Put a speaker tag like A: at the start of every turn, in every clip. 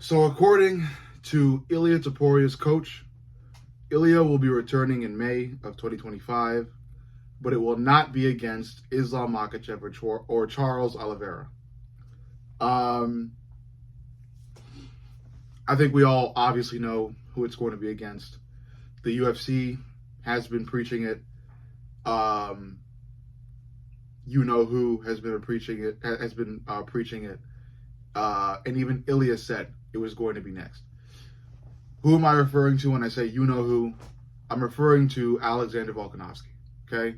A: So according to Ilia Toporia's coach, Ilia will be returning in May of 2025, but it will not be against Islam Makhachev or Charles Oliveira. Um, I think we all obviously know who it's going to be against. The UFC has been preaching it. Um, you know who has been preaching it, and even Ilya said it was going to be next. Who am I referring to when I say you know who? I'm referring to Alexander Volkanovski. Okay,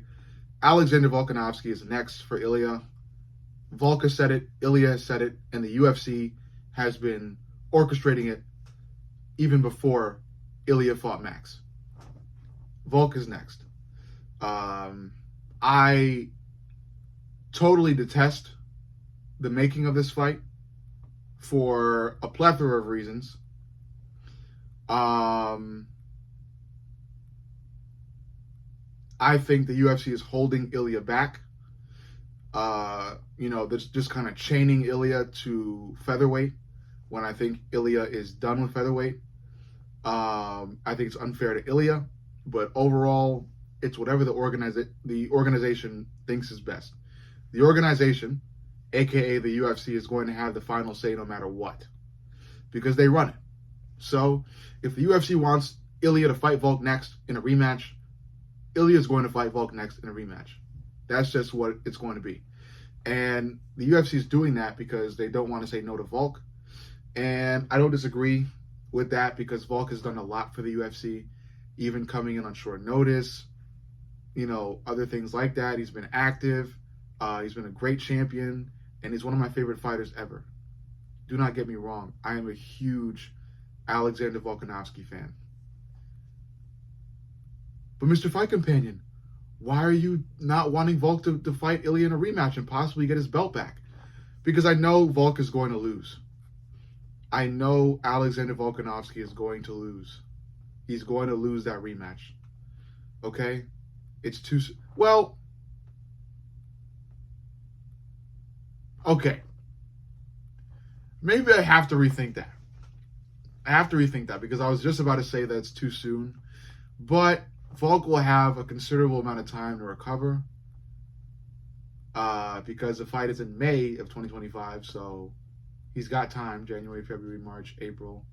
A: Alexander Volkanovski is next for Ilya. Volk has said it, Ilya has said it, and the UFC has been orchestrating it even before Ilya fought Max. Volk is next. I totally detest the making of this fight for a plethora of reasons. I think the UFC is holding Ilya back. That's just kind of chaining Ilya to featherweight when I think Ilya is done with featherweight. I think it's unfair to Ilya, but overall, it's whatever the organization thinks is best. The organization, aka the UFC, is going to have the final say no matter what, because they run it. So, if the UFC wants Ilya to fight Volk next in a rematch, Ilya is going to fight Volk next in a rematch. That's just what it's going to be. And the UFC is doing that because they don't want to say no to Volk. And I don't disagree with that because Volk has done a lot for the UFC, even coming in on short notice, other things like that. He's been active. He's been a great champion, and he's one of my favorite fighters ever. Do not get me wrong. I am a huge Alexander Volkanovski fan. But Mr. Fight Companion, why are you not wanting Volk to fight Ilya in a rematch and possibly get his belt back? Because I know Volk is going to lose. I know Alexander Volkanovski is going to lose. He's going to lose that rematch. Okay? It's too... Well... Okay. Maybe I have to rethink that. I have to rethink that because I was just about to say that it's too soon. But Volk will have a considerable amount of time to recover because the fight is in May of 2025, so he's got time. January, February, March, April,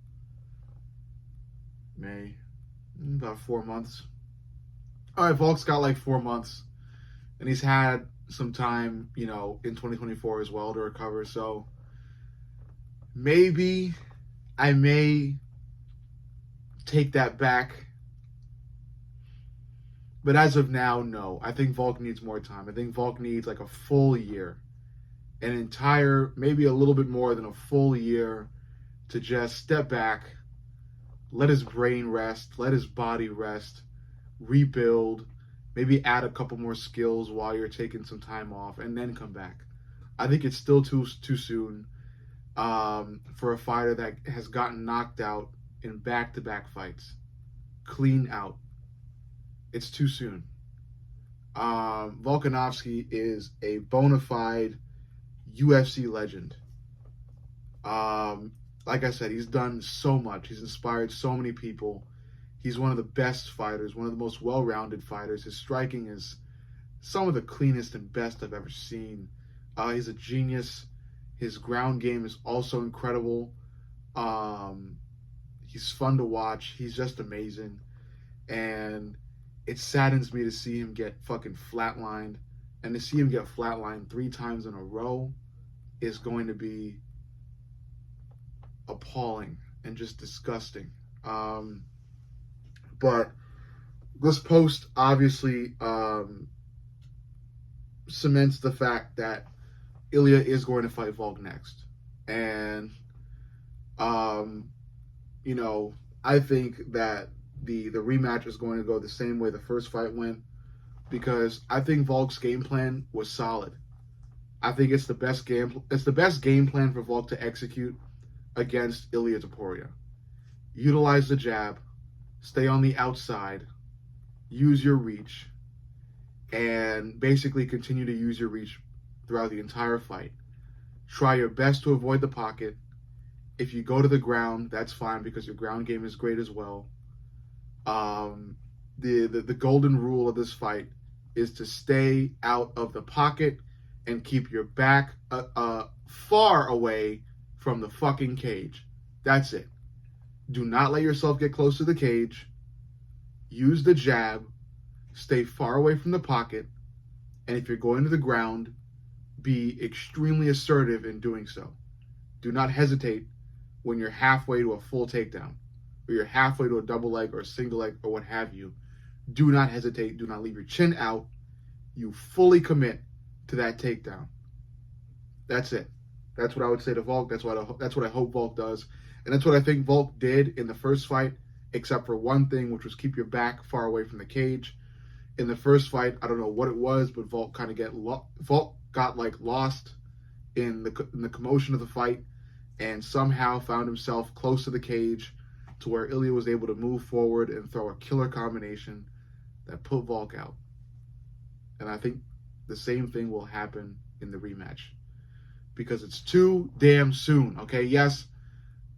A: May, about 4 months. All right, Volk's got like 4 months, and he's had some time, in 2024 as well to recover. So maybe I may take that back. But as of now, no. I think Volk needs more time. I think Volk needs like a full year. An entire, maybe a little bit more than a full year to just step back, let his brain rest, let his body rest, rebuild, maybe add a couple more skills while you're taking some time off, and then come back. I think it's still too soon for a fighter that has gotten knocked out in back-to-back fights. Clean out. It's too soon. Volkanovski is a bona fide UFC legend. Like I said, he's done so much. He's inspired so many people. He's one of the best fighters, one of the most well-rounded fighters. His striking is some of the cleanest and best I've ever seen. He's a genius. His ground game is also incredible. He's fun to watch. He's just amazing. And it saddens me to see him get fucking flatlined. And to see him get flatlined 3 times in a row is going to be appalling and just disgusting. But this post obviously cements the fact that Ilya is going to fight Volk next. And, I think that the rematch is going to go the same way the first fight went because I think Volk's game plan was solid. I think it's the best game plan for Volk to execute against Ilia Topuria. Utilize the jab, stay on the outside, use your reach, and basically continue to use your reach throughout the entire fight. Try your best to avoid the pocket If you go to the ground, that's fine because your ground game is great as well. The golden rule of this fight is to stay out of the pocket and keep your back far away from the fucking cage. That's it. Do not let yourself get close to the cage. Use the jab. Stay far away from the pocket. And if you're going to the ground, be extremely assertive in doing so. Do not hesitate when you're halfway to a full takedown, or you're halfway to a double leg or a single leg or what have you. Do not hesitate. Do not leave your chin out. You fully commit to that takedown. That's it. That's what I would say to Volk. That's what I hope Volk does. And that's what I think Volk did in the first fight, except for one thing, which was keep your back far away from the cage. In the first fight, I don't know what it was, but Volk got like lost in the commotion of the fight and somehow found himself close to the cage to where Ilya was able to move forward and throw a killer combination that put Volk out. And I think the same thing will happen in the rematch because it's too damn soon, okay? Yes,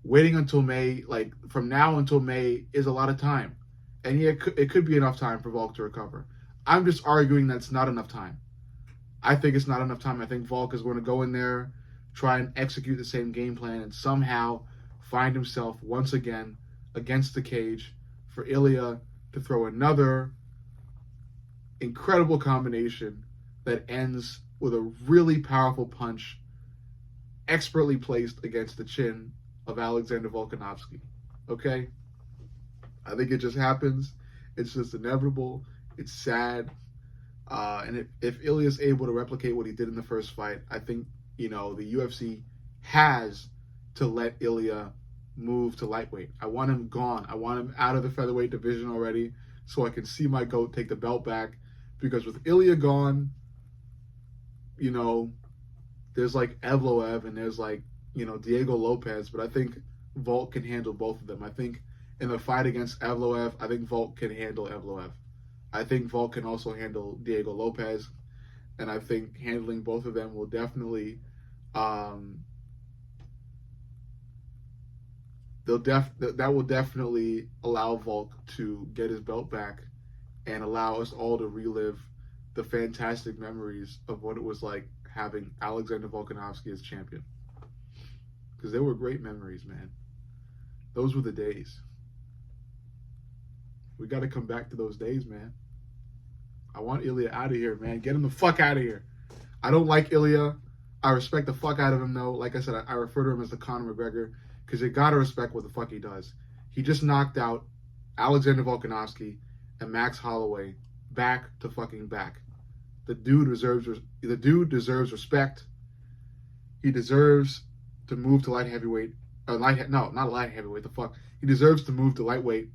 A: waiting until May, like from now until May, is a lot of time. And yeah, it could be enough time for Volk to recover. I'm just arguing that's not enough time. I think it's not enough time. I think Volk is going to go in there, try and execute the same game plan, and somehow find himself once again against the cage for Ilya to throw another incredible combination that ends with a really powerful punch expertly placed against the chin of Alexander Volkanovski. Okay? I think it just happens. It's just inevitable. It's sad. And if Ilya's able to replicate what he did in the first fight, I think, the UFC has to let Ilya move to lightweight. I want him gone. I want him out of the featherweight division already so I can see my GOAT take the belt back. Because with Ilya gone, there's like Evloev and there's like, Diego Lopez. But I think Volk can handle both of them. I think in the fight against Evloev, I think Volk can handle Evloev. I think Volk can also handle Diego Lopez. And I think handling both of them will definitely that will definitely allow Volk to get his belt back and allow us all to relive the fantastic memories of what it was like having Alexander Volkanovski as champion. Because they were great memories, man. Those were the days. We got to come back to those days, man. I want Ilya out of here, man. Get him the fuck out of here. I don't like Ilya. I respect the fuck out of him, though. Like I said, I refer to him as the Conor McGregor because you got to respect what the fuck he does. He just knocked out Alexander Volkanovski and Max Holloway back to fucking back. The dude deserves respect. He deserves to move to light heavyweight. Not light heavyweight. The fuck. He deserves to move to lightweight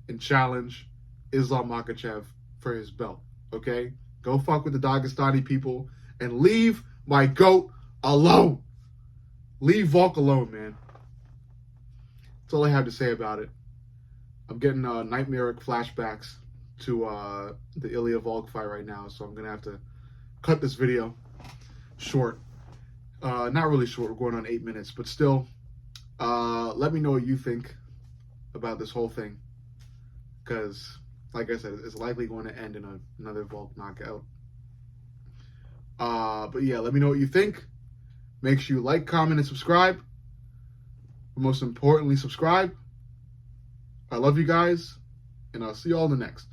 A: and challenge Islam Makhachev for his belt. Okay? Go fuck with the Dagestani people and leave my GOAT alone. Leave Volk alone, man. That's all I have to say about it. I'm getting nightmaric flashbacks to the Ilya Volk fight right now, so I'm going to have to cut this video short. Not really short, we're going on 8 minutes, but still, let me know what you think about this whole thing, because, like I said, it's likely going to end in another Volk knockout. But yeah, let me know what you think. Make sure you like, comment, and subscribe. But most importantly, subscribe. I love you guys, and I'll see you all in the next.